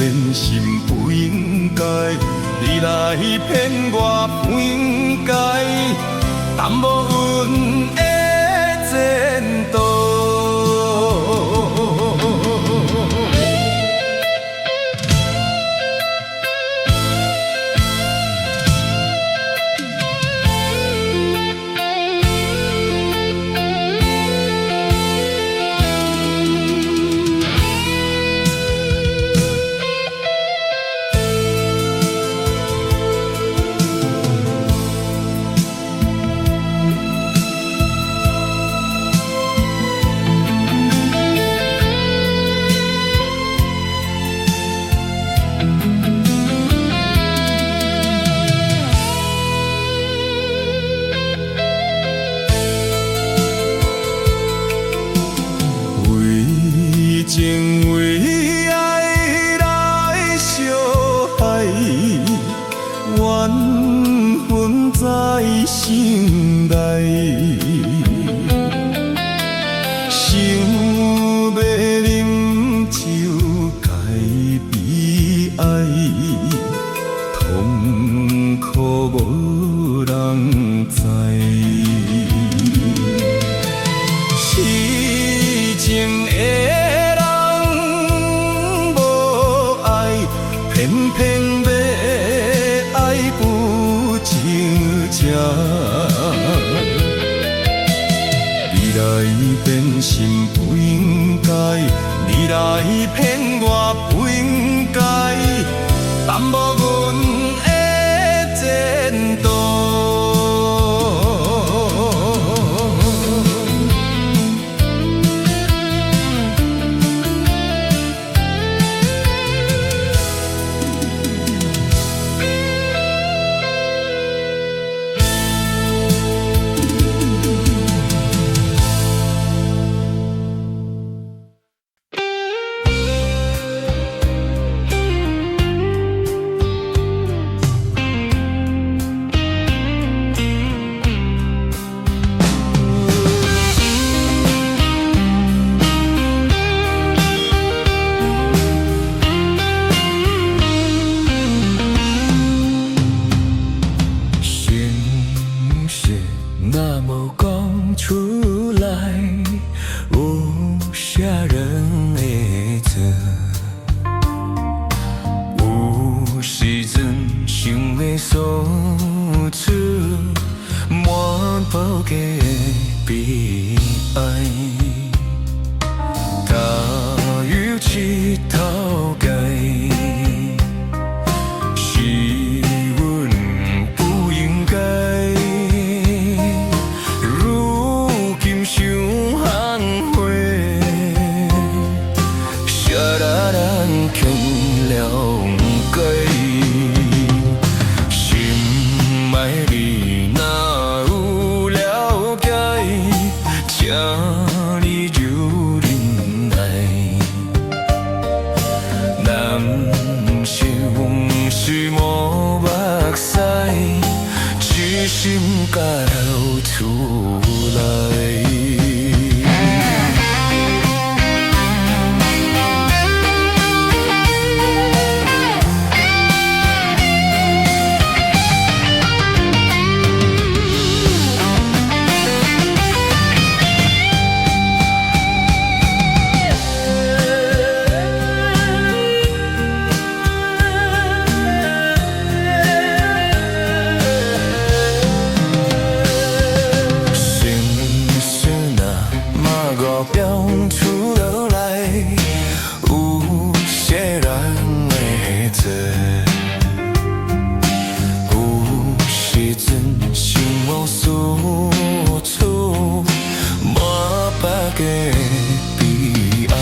变心不应该，你来骗我不应该，淡无阮的前途。情为爱来相害，缘分在心内。想要饮酒解悲哀，痛苦无人知。痴情的偏偏要爱不真正，你来变心不应该，你来骗我不应该，淡无阮的前途。那么讲出来，有啥人会知？有时阵想要诉出满腹的悲哀，踏入这头界。请你就忍耐，难舍往事无目屎，痴心甲流出来。标出头来，有些人会知，有时阵想要诉出满腹的悲哀，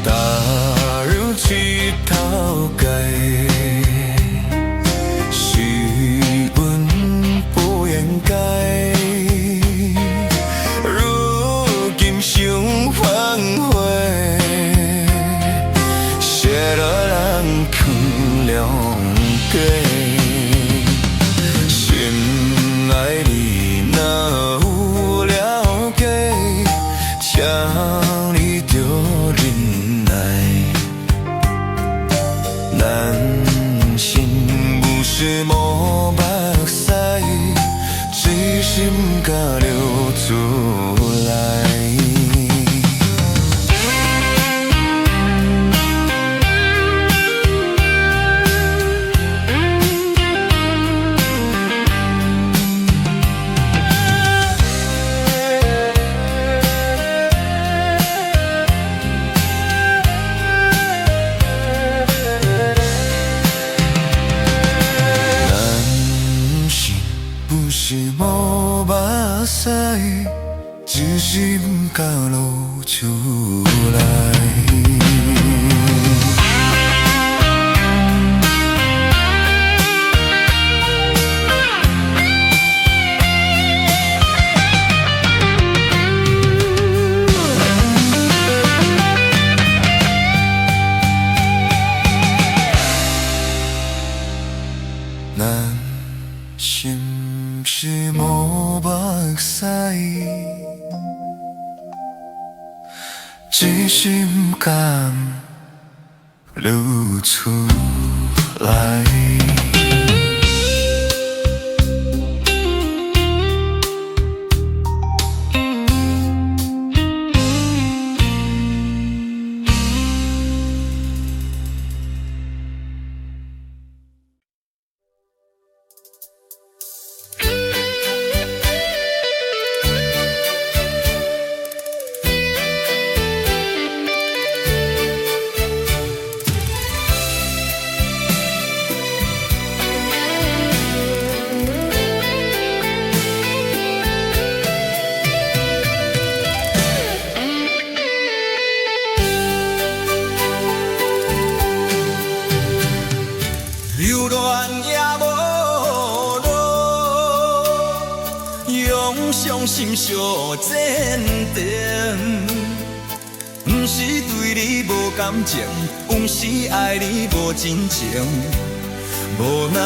踏入这头界。心爱你若有了解，请你着忍耐。出来。咱心是无目屎，只是不甘流出来。流恋也无路，用伤心相坚定。不是对你无感情，不是爱你无真情。无奈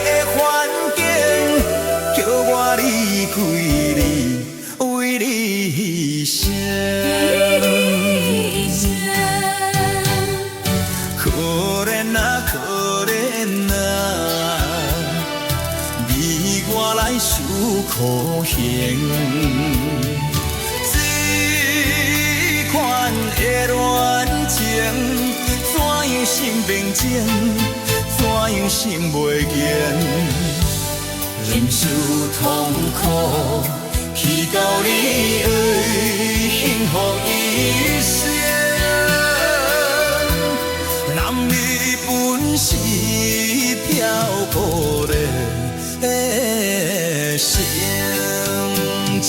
的环境，叫我离开你，为你牺牲。可怜啊，可怜啊，为我来受苦刑。这款的恋情，怎样心平静，怎样心袂坚？忍受痛苦，去到你的幸福一生。男女本是漂泊的心情。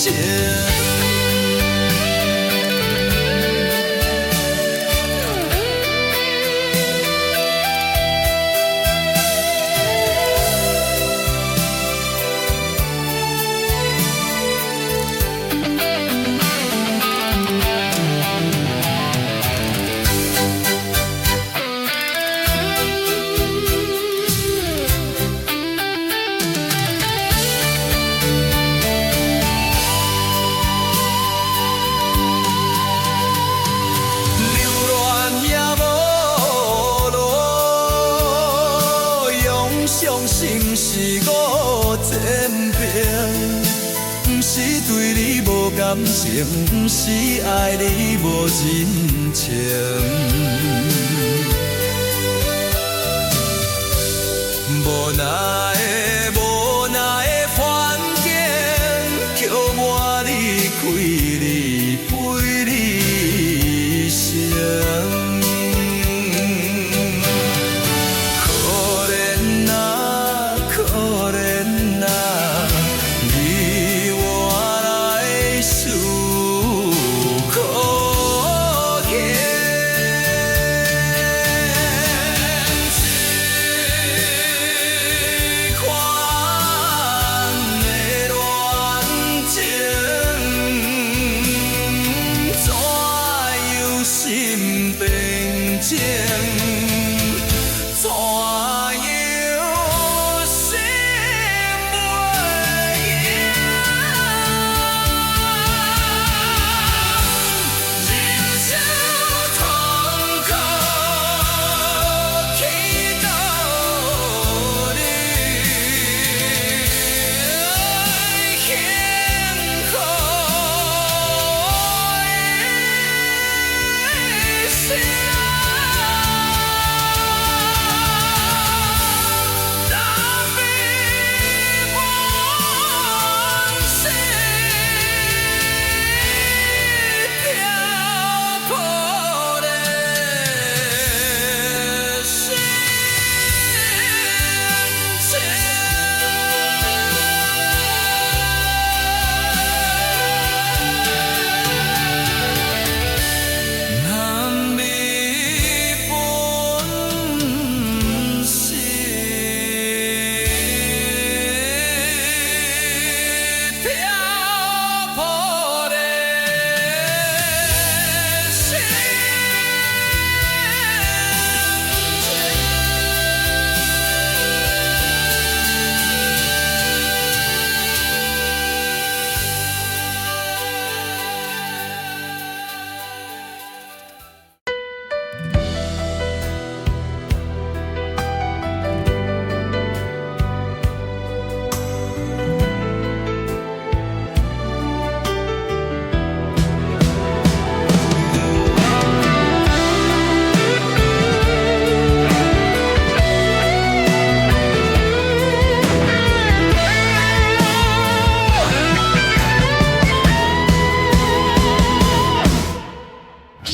伤心是我天平，不是对你无感情，不是爱你无真情。无奈的环境，叫我离开你，陪你生。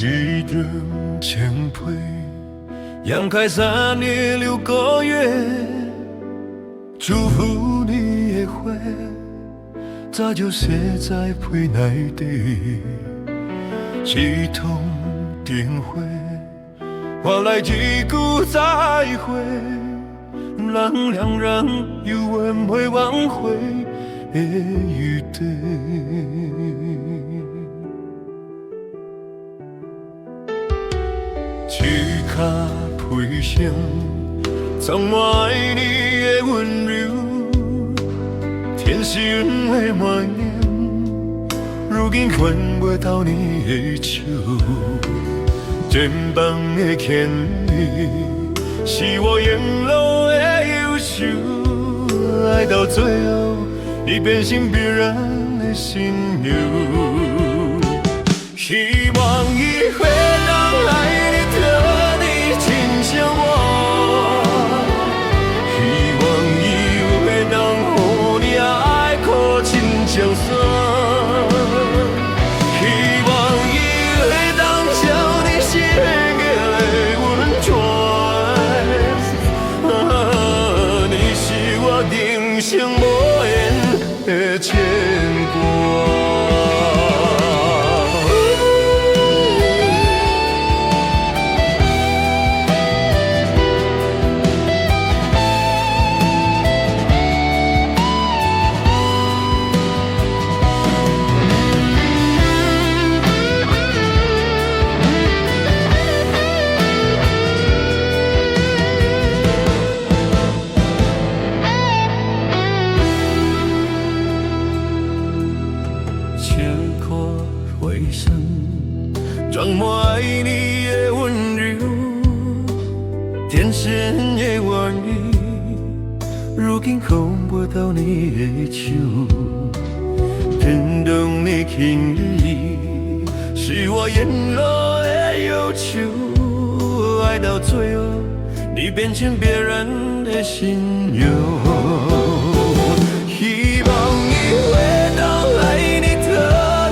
一人谦卑，阳开3年6个月，祝福你的花，早就写在被内底，一通电话，换来一句再会，让两人有缘袂挽回的余地。躯壳配上充满爱你的温柔，天生的默念，如今牵袂到你的手，肩膀的牵引，是我沿路的忧愁，爱到最后，你变成别人的新娘。希望以后能爱你特你亲像我，希望以后能予你爱靠亲像山，希望以后能照你心的温泉，你是我人生无言的牵挂。装满爱你的温柔，天生的玩意，如今牵袂到你的手，震动你轻语，是我沿路的忧愁，爱到最后，你变成别人的新娘。希望以后能爱你特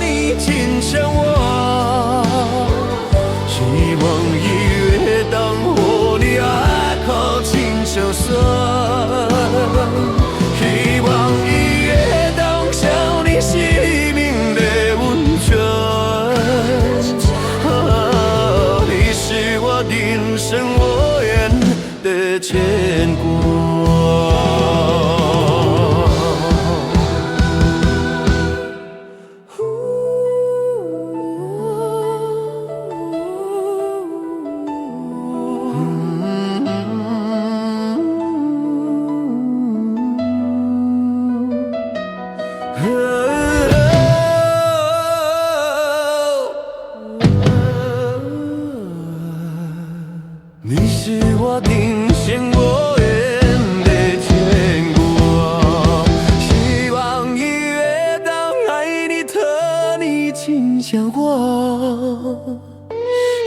你亲像我。希望伊会当照你生命的温泉，你是我人生无言的牵挂。你是我人生无言的牵挂，希望伊会当爱你特你亲像我，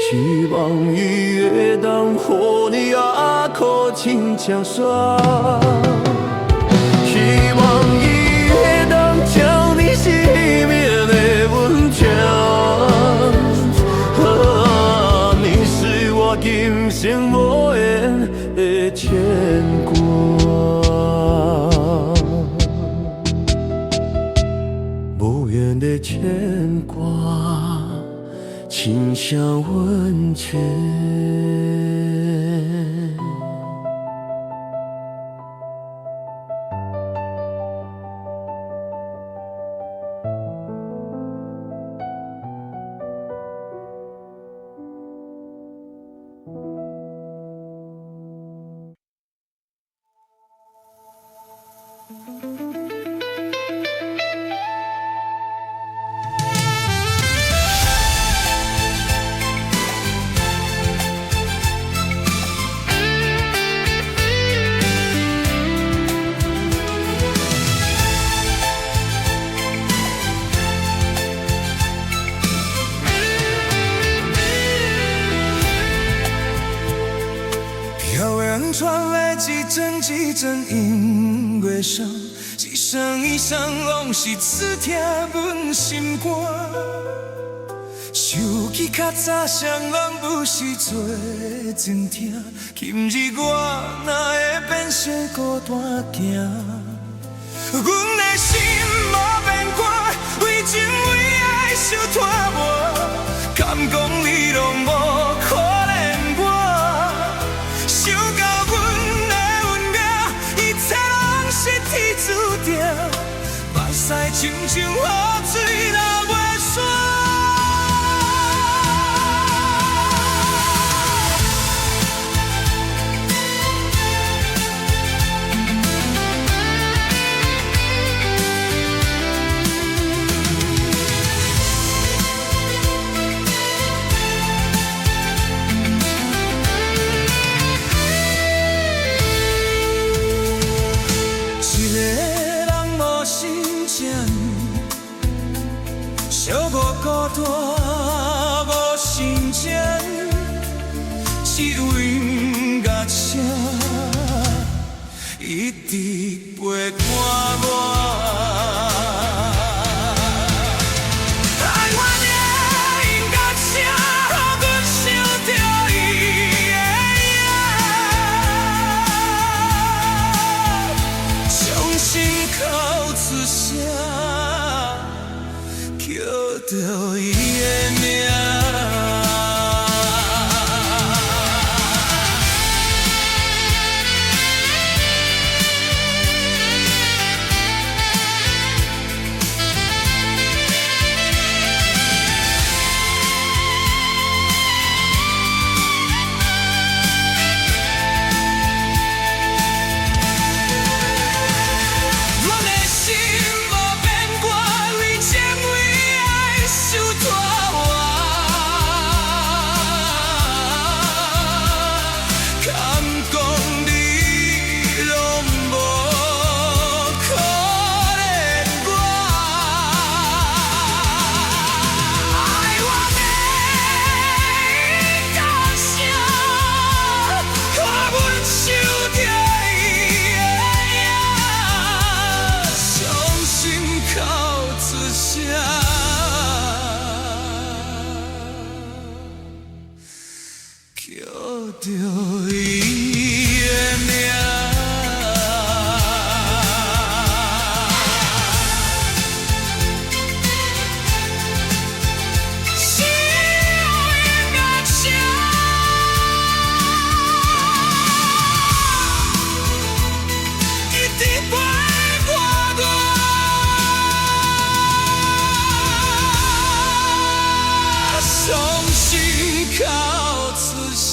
希望伊会当予你爱靠亲像山，希望伊会当照你生命的温泉。人生无言的牵挂，无言的牵挂，亲像温泉。传来几阵几阵音乐声，一声一声拢是刺痛阮心肝。手机较早谁拢不是做前听，今日我哪会变成孤单行？阮的心无变卦，为情为爱受拖磨，敢讲你拢无可怜我？想到阮的运命，一切拢是天注定，目屎亲像雨水流袂煞。小我孤单无心情，只有音乐声一直陪伴我。爱我的音乐声，让阮想着伊的影，从心口出声。叫着伊的名。叫着伊的名，是音乐声，一直陪伴我，从心口出声。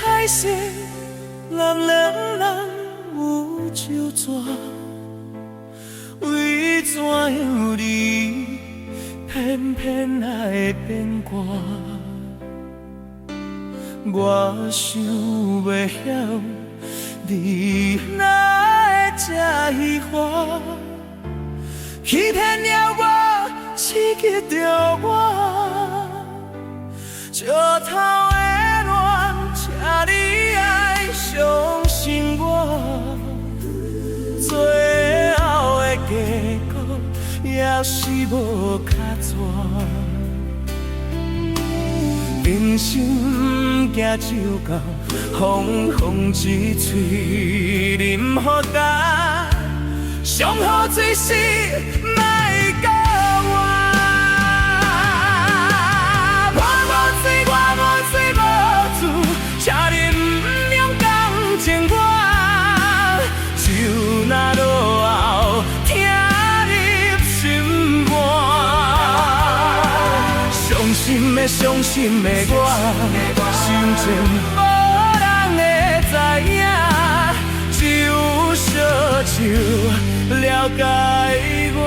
海誓男人人有酒泉，为怎样你偏偏还会变卦？我想袂晓，你哪会这虚华？欺骗了我，刺激着我，石头的恋，请你爱相信我，最后的结果也是无较绝。人生行就到，风风一吹淋予干，上好最是莫教我。我无水，我无水无厝，请你不用讲情我，就那落后听入心肝。伤心的我，心情无人会知影，只有烧酒了解我。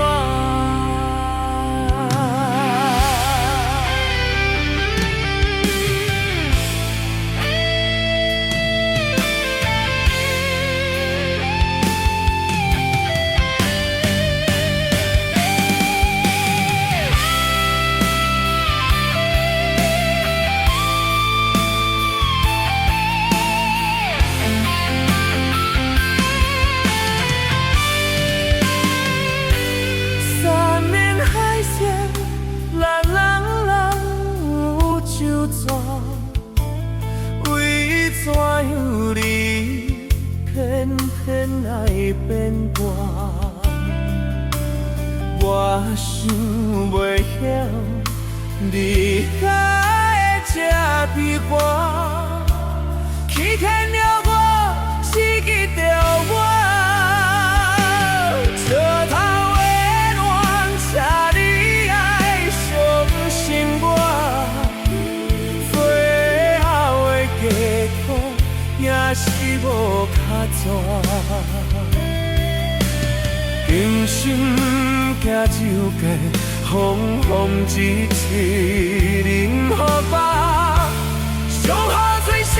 怎样你偏偏爱变卦？我想袂晓，你还会这悲歌，欺骗了我，刺激着我，石头的恋，请你爱相信我，最后的结果也是无较绝。人生行就过，风风一吹淋予我，上好最是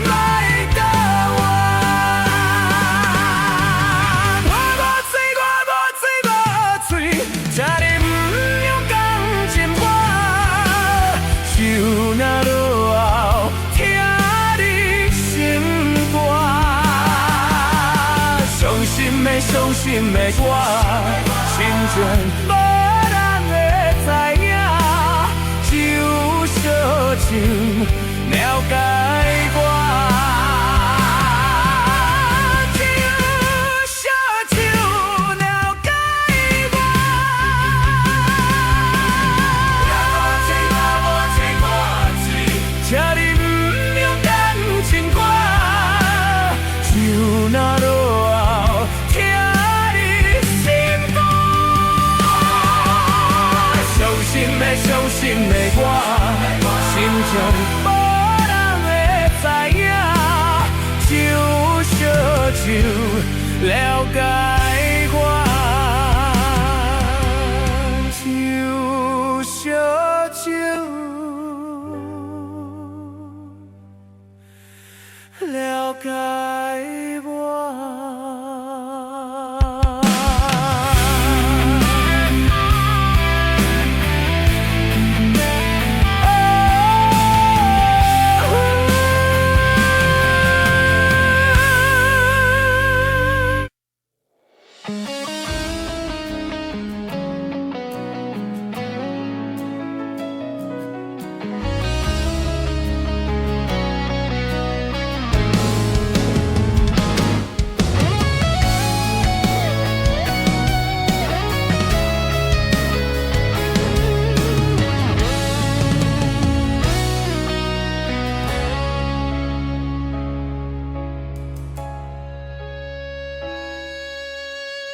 莫教我。我无水，我无嘴，请你不用讲情我，就那落后听你心肝。伤心的我，心情无人会知影，只有烧酒了解我。只有烧酒了解我。请你不用讲情歌，就那落后听你心肝。伤心的我，心情无人会知影，只有烧酒了解我，只有烧酒了解我。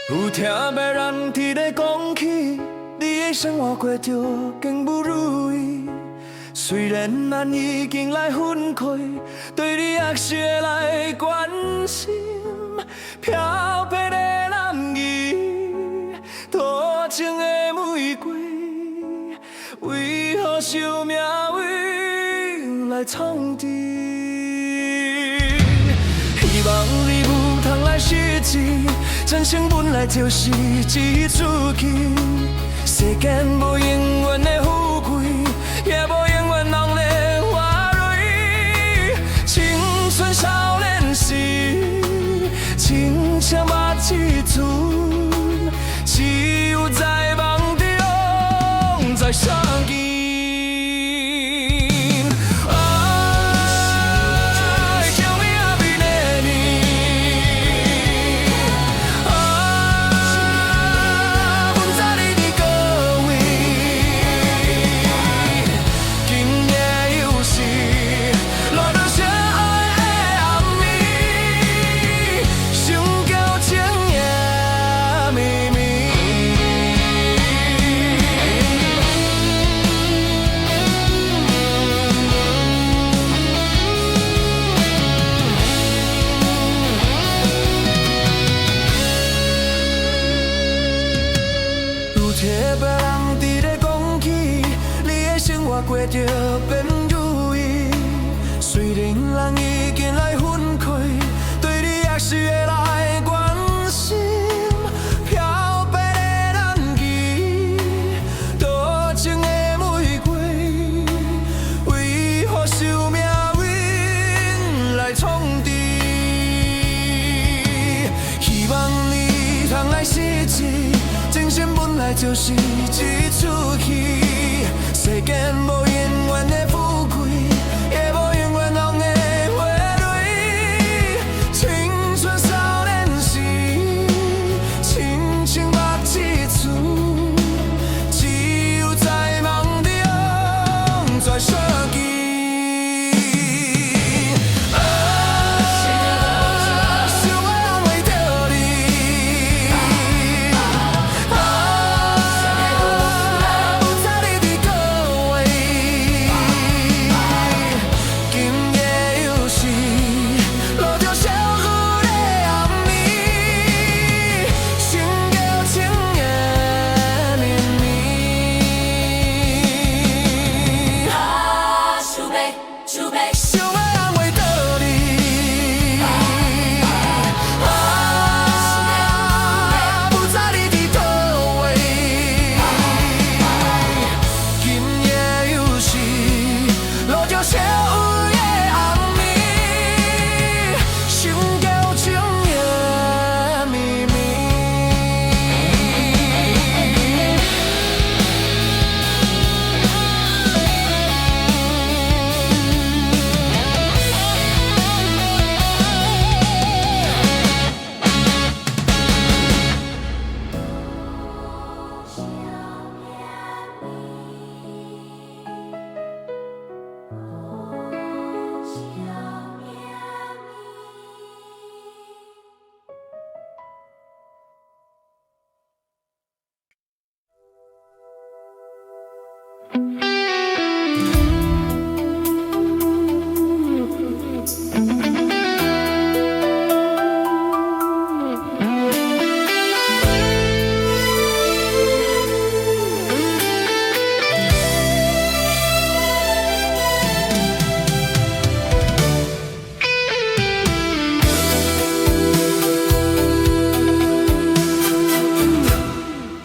有听要咱伫咧讲起，你的生活过着更不如意。虽然咱已经来分开，对你还是会来关心。飘泊的男儿，多情的玫瑰，为何惜命运来创治？希望你有通来实际，真情本来就是一出气。世间无永远的富贵，也无永远人的花蕊。青春少年时，亲像目一寸，只有在梦中才相见。过着变如意，虽然人已经来分开，对你还是会来关心。漂白的咱期，多情的玫瑰，为何受命运来创治？希望你通来实际，真心本来就是一出戏。世间无永远的富贵，也无永远红的花蕊。青春少年时，亲像目一寸，只有在梦中才相见。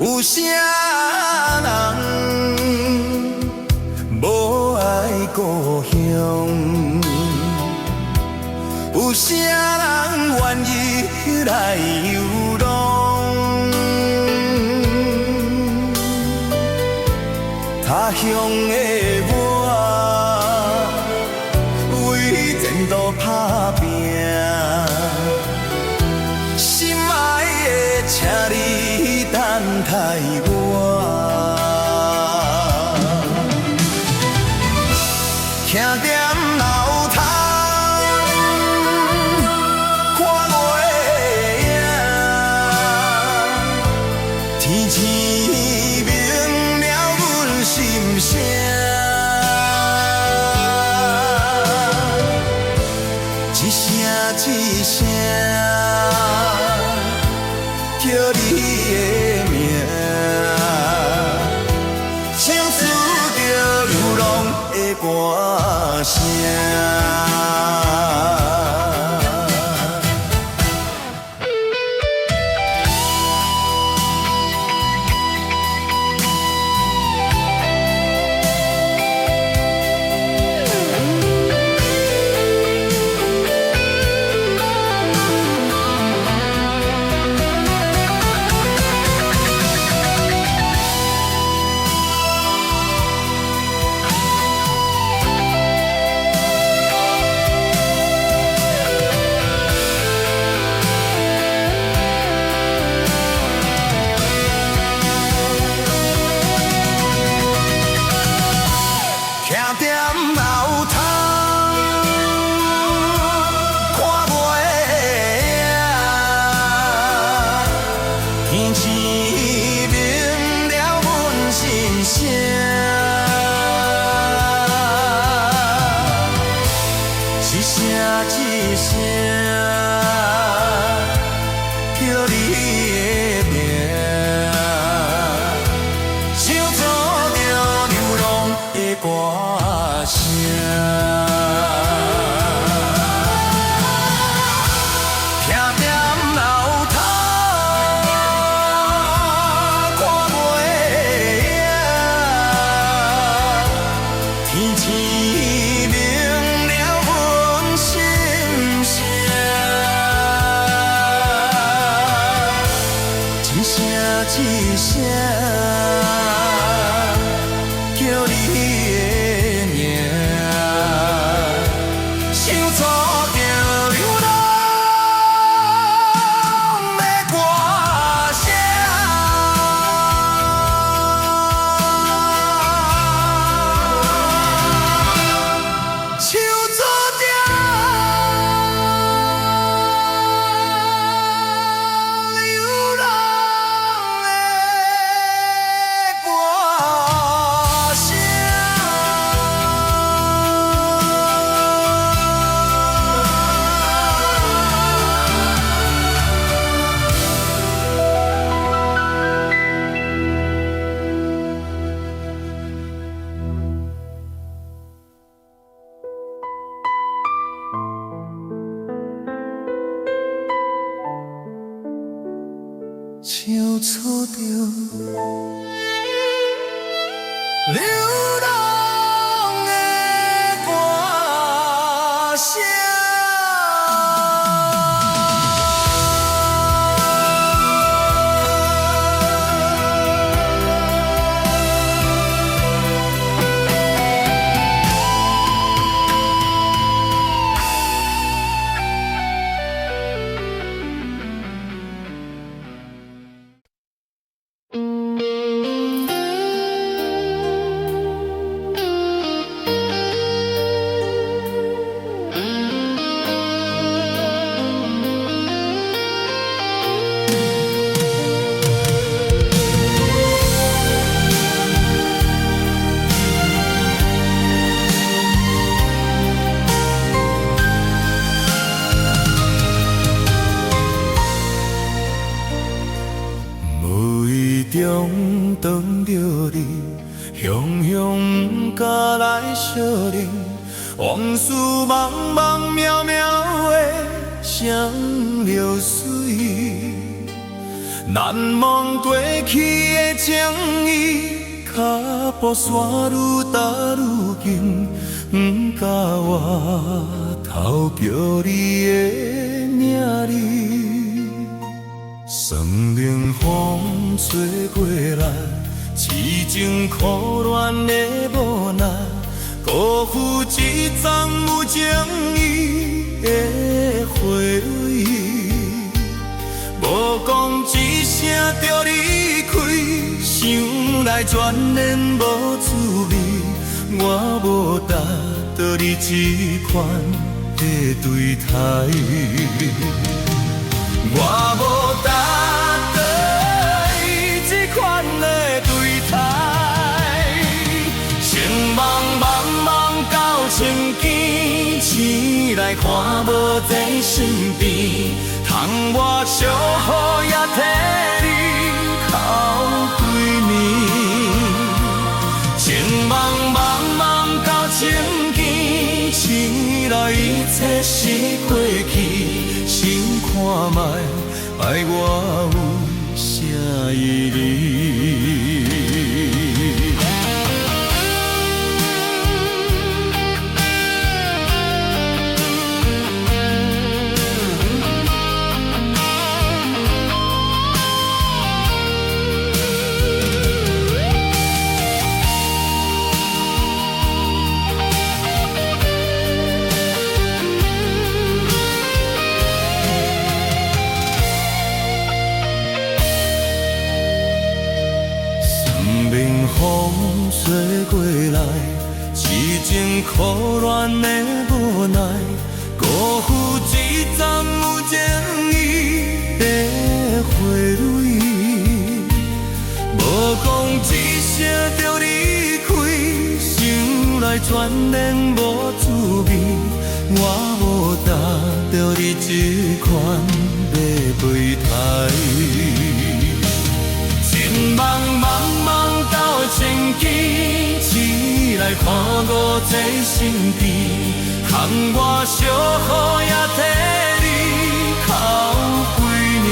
有啥人无爱故乡？有啥人愿意来游浪？他乡的我，为前途打拼。心爱的，请你等待我。徛在楼头，看月影，天星明了阮心声。一声一声叫你的名，唱出着流浪的歌声。声，一声一声叫你的名，唱出着流浪的歌声。一声叫你的名，唱出着流浪的歌声。唱出着流浪的歌声。中等着你，雄雄不敢来相认，往事茫茫渺渺的双流水，难忘过去的情谊，脚步线愈踏愈近，不甲我偷叫你的名字。霜冷风吹过来，痴情苦恋的无奈，辜负一桩有情义的花蕊。无讲一声就离开，想来全然无滋味，我无值得你这款的对待。我无值得伊这款的对待，情茫茫到千间，醒来看无在身边，窗外小雨也替你哭几暝。情茫到千间，醒来一切是过去。想看卖，爱我有啥意义？风吹过来，痴情苦恋的无奈，辜负一丛有情义的花蕊。无讲一声着你全然无滋味，我有搭着你这款马背台。情茫茫茫到千机，醒来看我这身边，含我小雨也替你哭几年。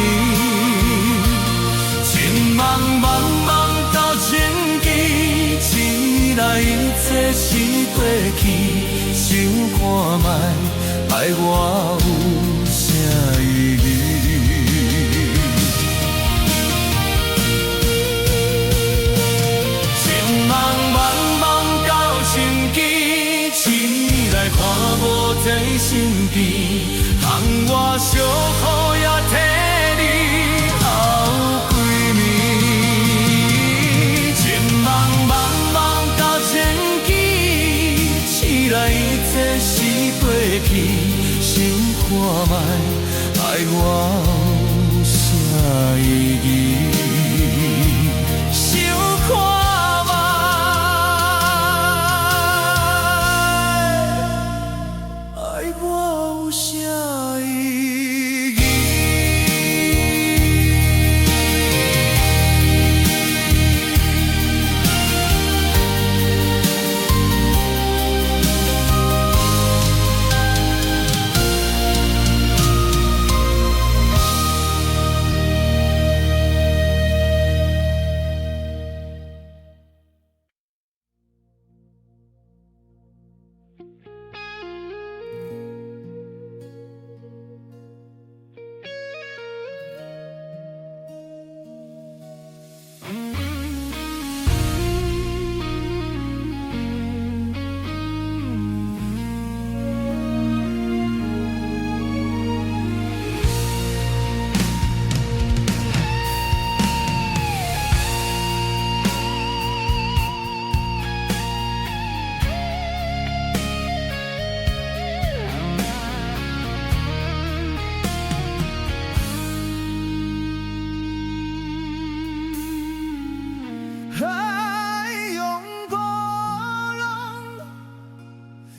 情茫茫茫到千机，醒来一切是过去，想看卖爱我有啥意义？茫茫茫到千机，醒来看我在身边，含我小雨也替你哭几暝。情茫茫茫到千机，醒来一切是过去，想看卖爱我有啥意义？想看。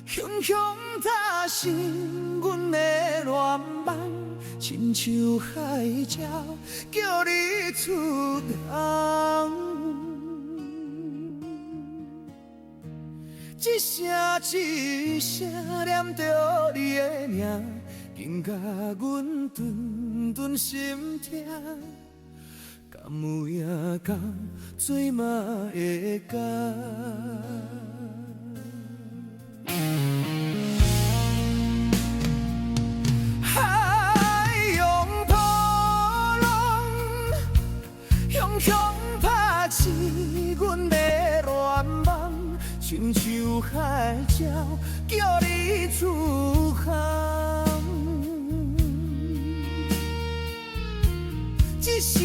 雄雄踏实阮的恋梦，亲像海鸟叫你出航。一声一声念着你的名，紧甲阮顿顿心痛。敢有影敢做嘛会假？海洋波浪，雄雄拍刺阮的恋梦，亲像海鸟叫你出航。一声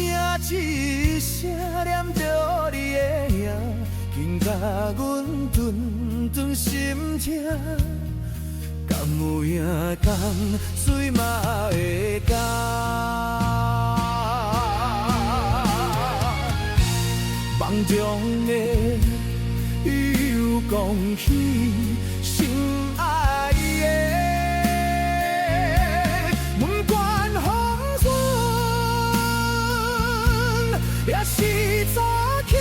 一声念着你的名，紧甲阮顿顿心痛。敢有影敢水嘛会假？梦中的又讲起心爱的，不管风霜，也是早起，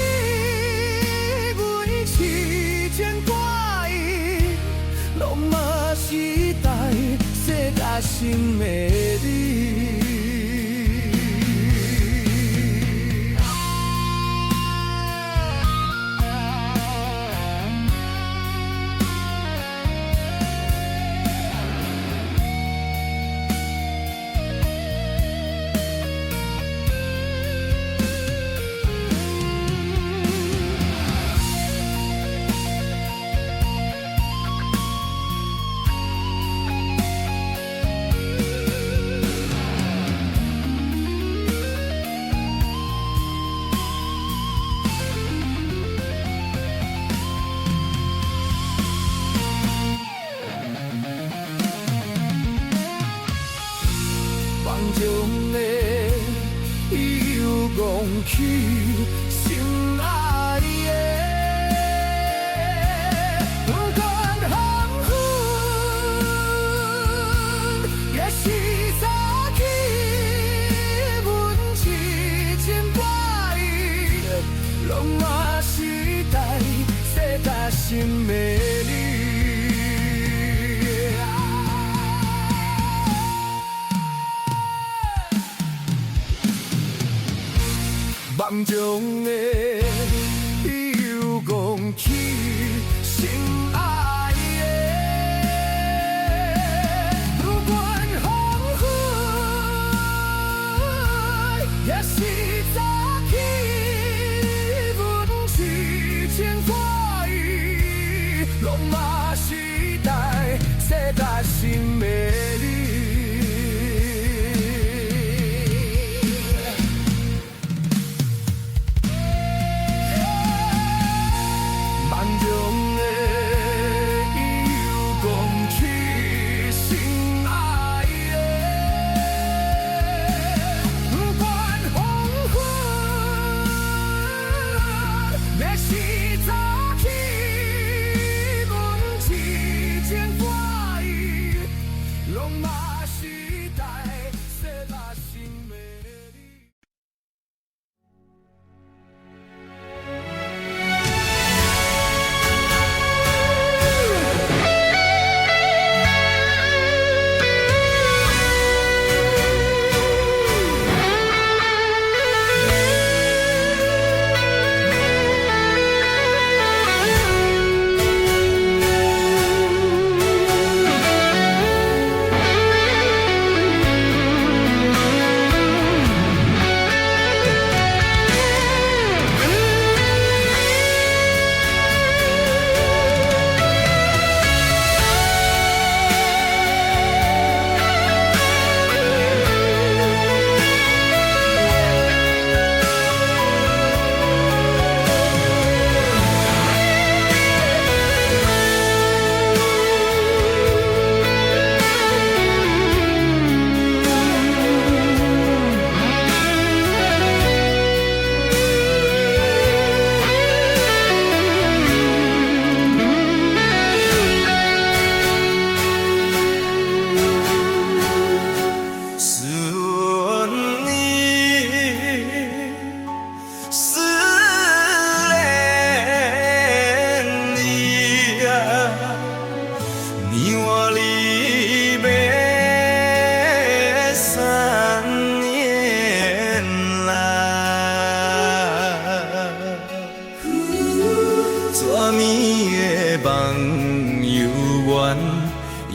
阮痴情挂意，拢嘛是代世界心的你。中的又讲起心爱的，不管梦中的又讲起心爱的，不管风雨，也是早起，阮痴情欢意，拢嘛是代世界心美丽。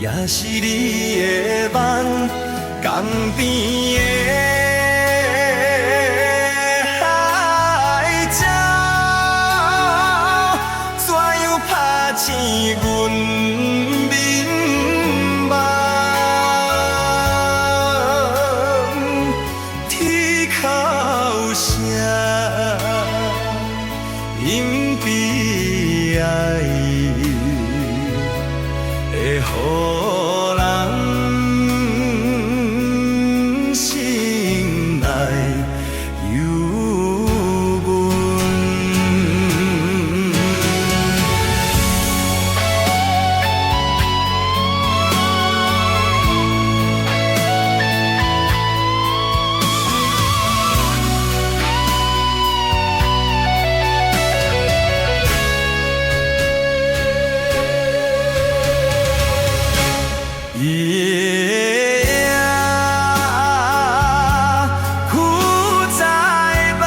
也是你的梦，江边的海鸟，怎样拍醒阮眠梦？天哭声，隐蔽爱。会予人心内忧闷。夜苦在目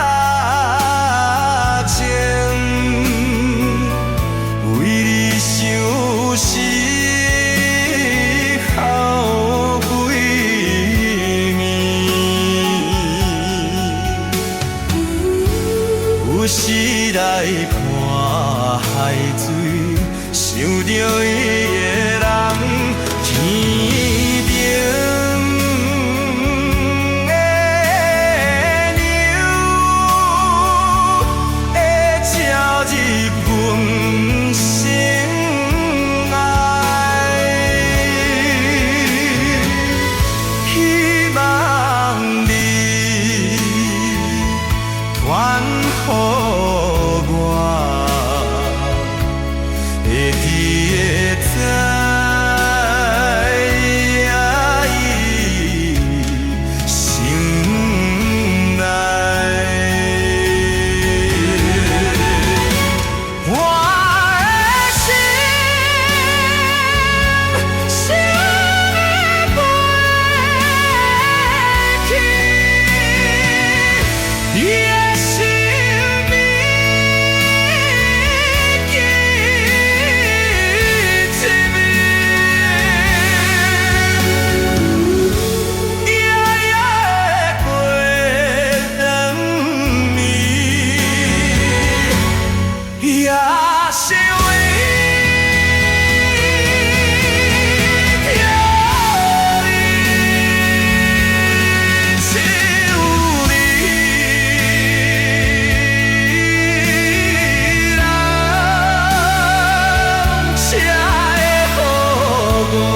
前，为你相思哭几暝，有时来看海水，想着伊的人。天顶的牛会照入阮心爱，希望你传予我，会记得。也是为着你，只有你，人才会予我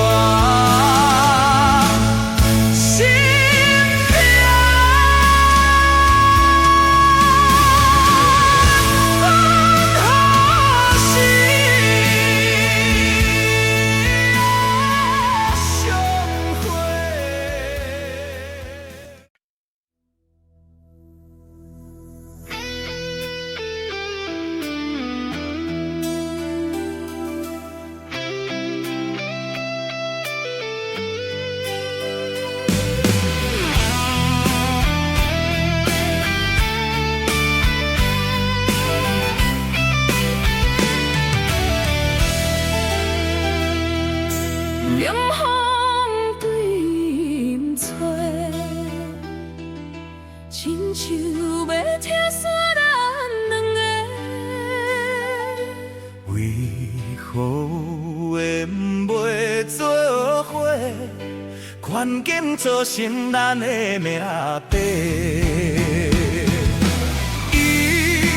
心痛。凉风对面吹，亲像要拆散咱两个。为何会不袂做伙？权紧做成咱的命题。一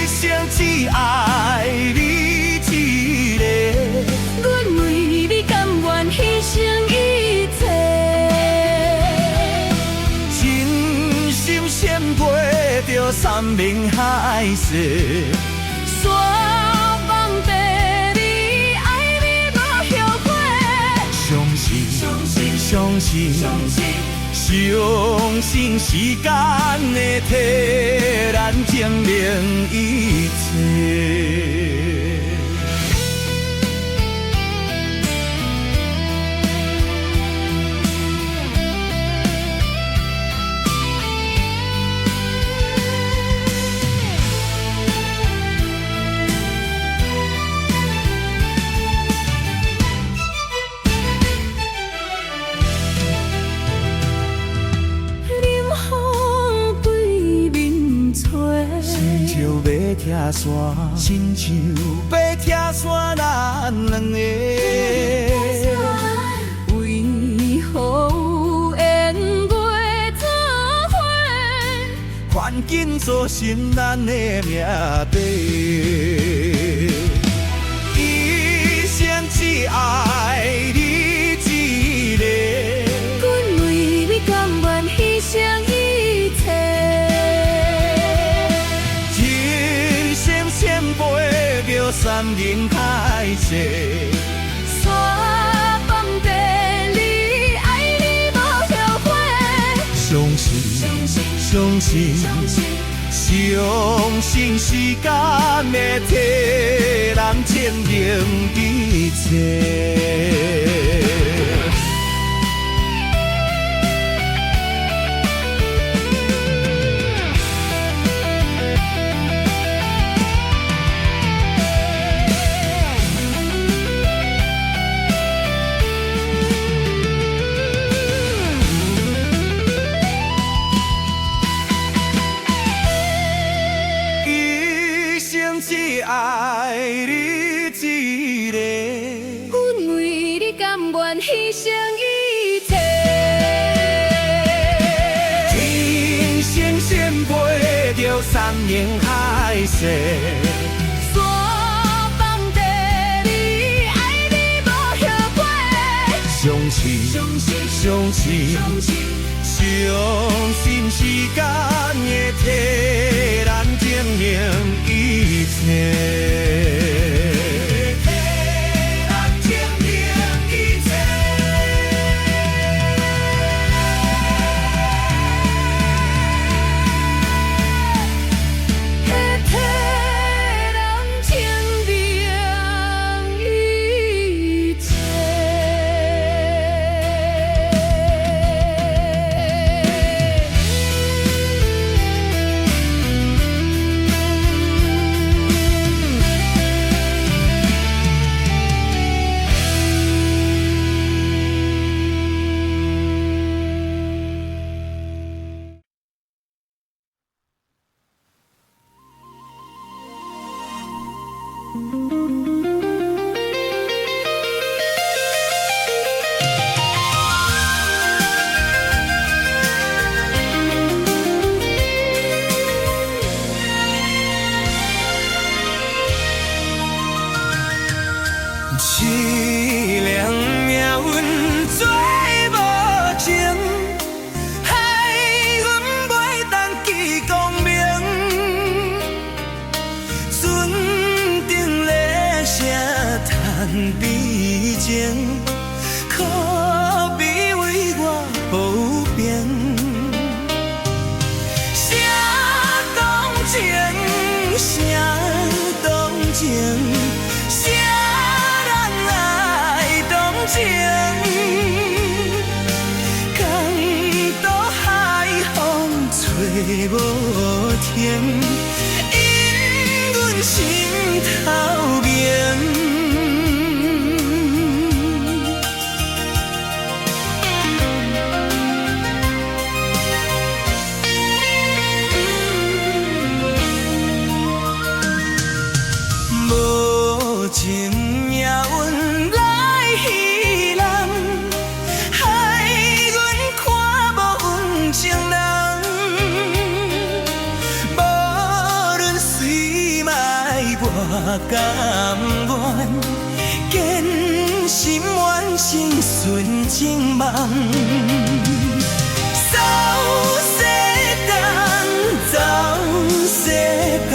生只爱你一个。阮为你甘愿牺牲一切，真心献陪着山盟海誓，沙放地你爱你无后悔，相信时间会替咱证明一切。亲像要拆散咱两个，为何有缘袂做伙？权紧做成咱的命题。一生只爱你一个，阮为你甘愿牺牲一切。陪着山盟海誓，沙放地你爱你无后悔，相信时间会替咱证明一切。只爱你一个，阮为你甘愿牺牲一切，真心献陪着山盟海誓，沙放地你爱你无后悔，相信时间会替咱证明一切。凄凉命运做无情，害阮袂当见光明。船顶列车叹悲情，可比为我保平。谁同情？谁同情？港岛海风吹无停，因阮心头明。无情命运来戏人，害阮看无阮情人。无论水脉我甘愿，坚心完成纯情梦。走世间，走世间。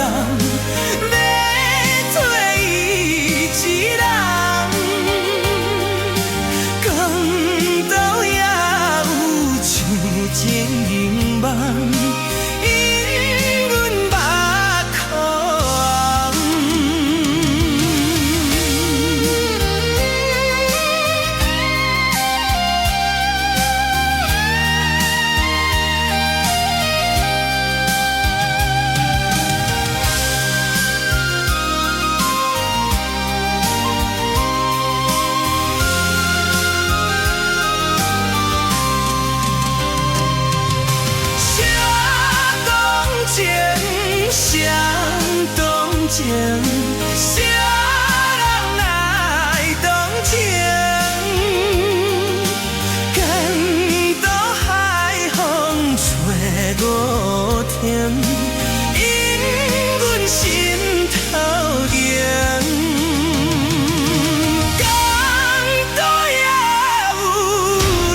因阮目眶红，谁同情？谁人来同情？港岛海风吹无停，因阮心头硬。港岛也有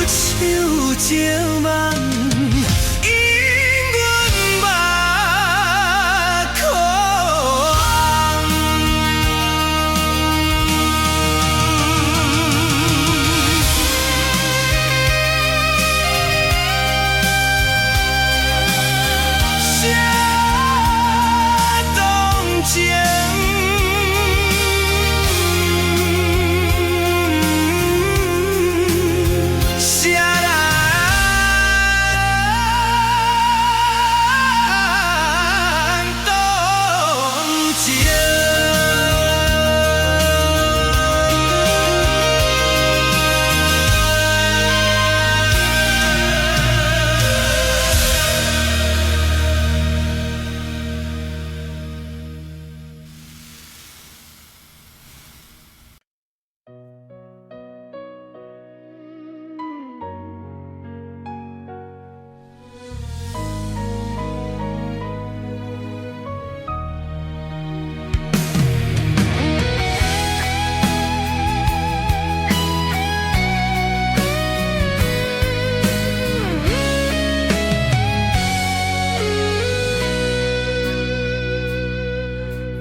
手情梦。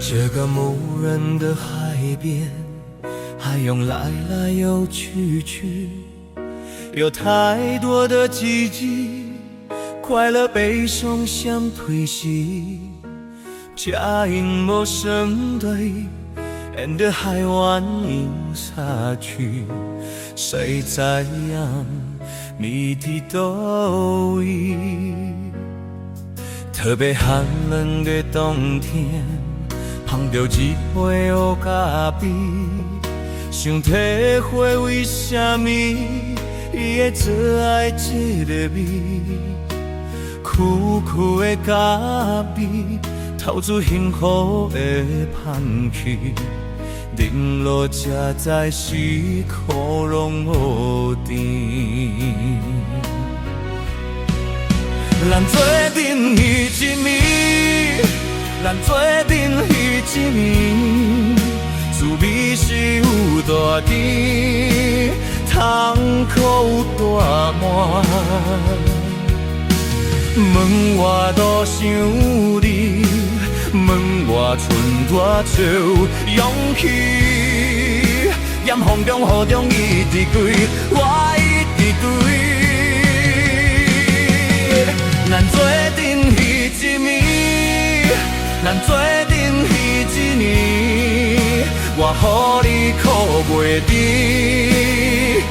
这个无人的海边，海涌来来又去去，有太多的季节，快乐悲伤相推袭。假因陌生对岸的海湾映洒去，谁在样谜底都位？特别寒冷的冬天，捧着一杯乌咖啡，想体会为什么伊会做爱这个味。苦苦的咖啡，头透出幸福的香气。饮落才知是苦拢无甜。咱做阵彼一暝，咱做阵彼一暝，滋味是有大甜，痛苦有大满。门外多想你，门外剩多少勇气？严风中雨中一直归，我一直归。咱做阵彼一暝，咱做阵彼一年，我予你苦袂甜，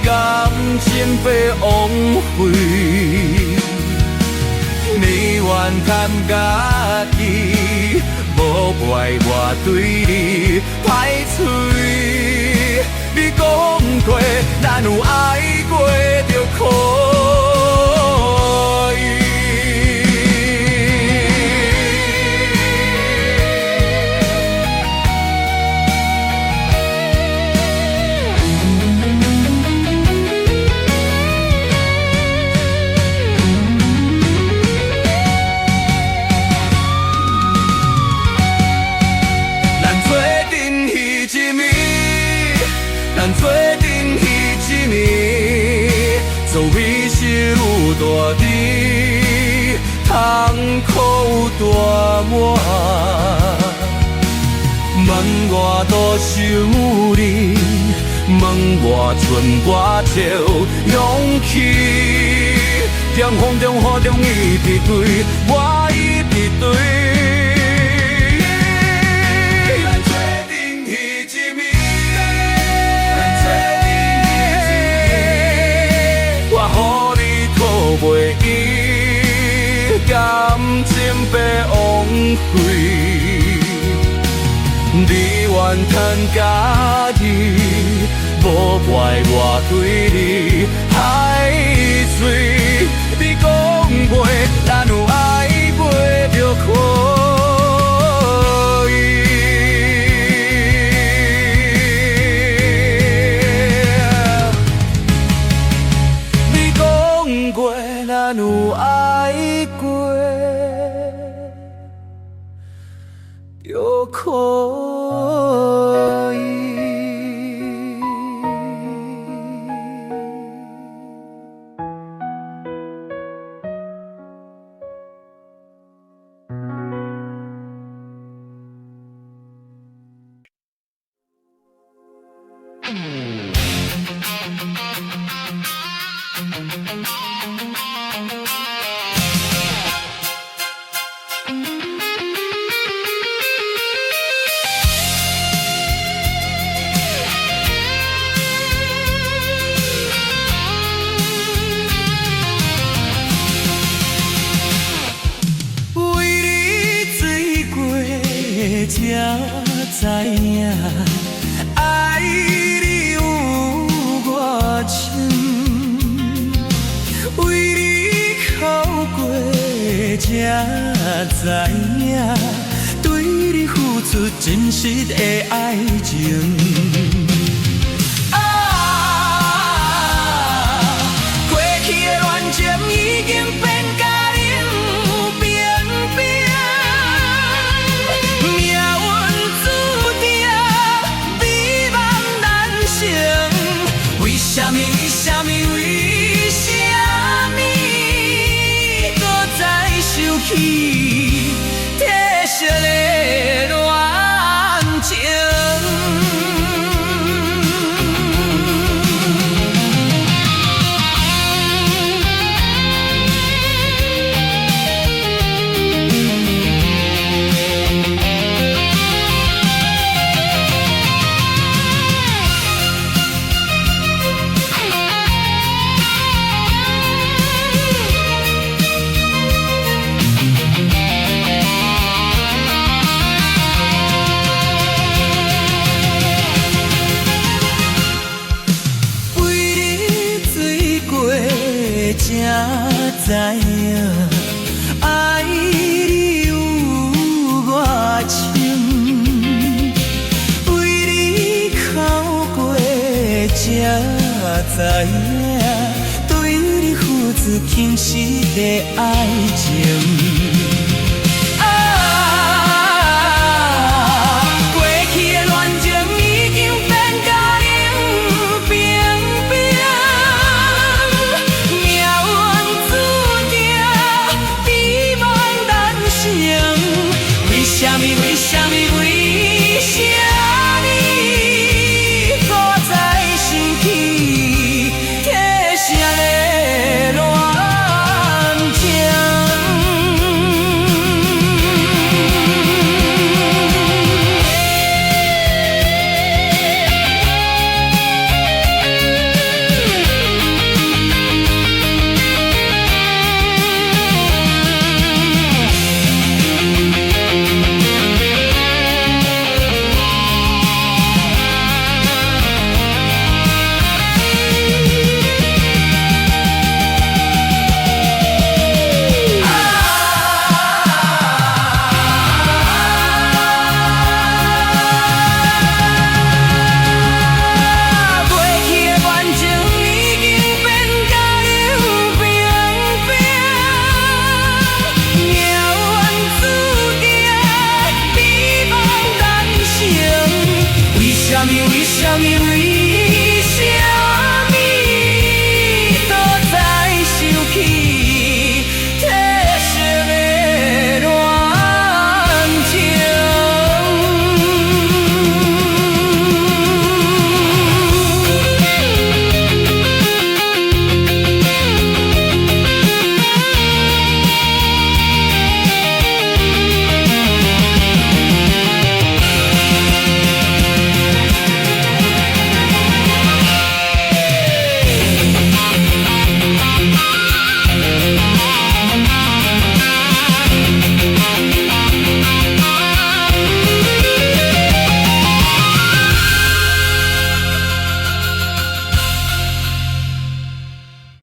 感情被枉费。你怨叹家己，无怪我对你歹嘴。你讲过，咱有爱过就可以。咱做阵彼一暝，滋味是有大甜，痛苦有大满。门外多想你，门外剩我少勇气。在风中雨中一直对，我一直对。袂记，感情被枉费。你怨叹家己，无怪我对你歹嘴。你讲过，咱有爱过就可以。你讲过。咱有爱过，就可以。才知影爱你有偌深，为你哭过才知影，对你付出真实的爱情。过去的恋情已经变甲冷冰冰。为什么搁再想起褪色的恋情？才知影爱你有偌知影，对你付出轻视的爱情。过去的恋情已经变甲冷冰冰，命运注定美梦难成。为什么？为什么？为什么？搁再生气，替谁的恋情？为什么？为什么？为